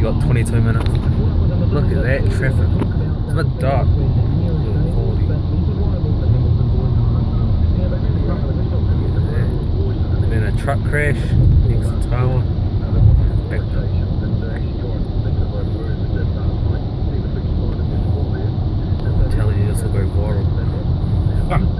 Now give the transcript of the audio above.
You got 22 minutes. Look at that traffic. It's a bit dark. Ooh, 40. Then a truck crash next to Tawa. Back I'm telling you, this will go viral.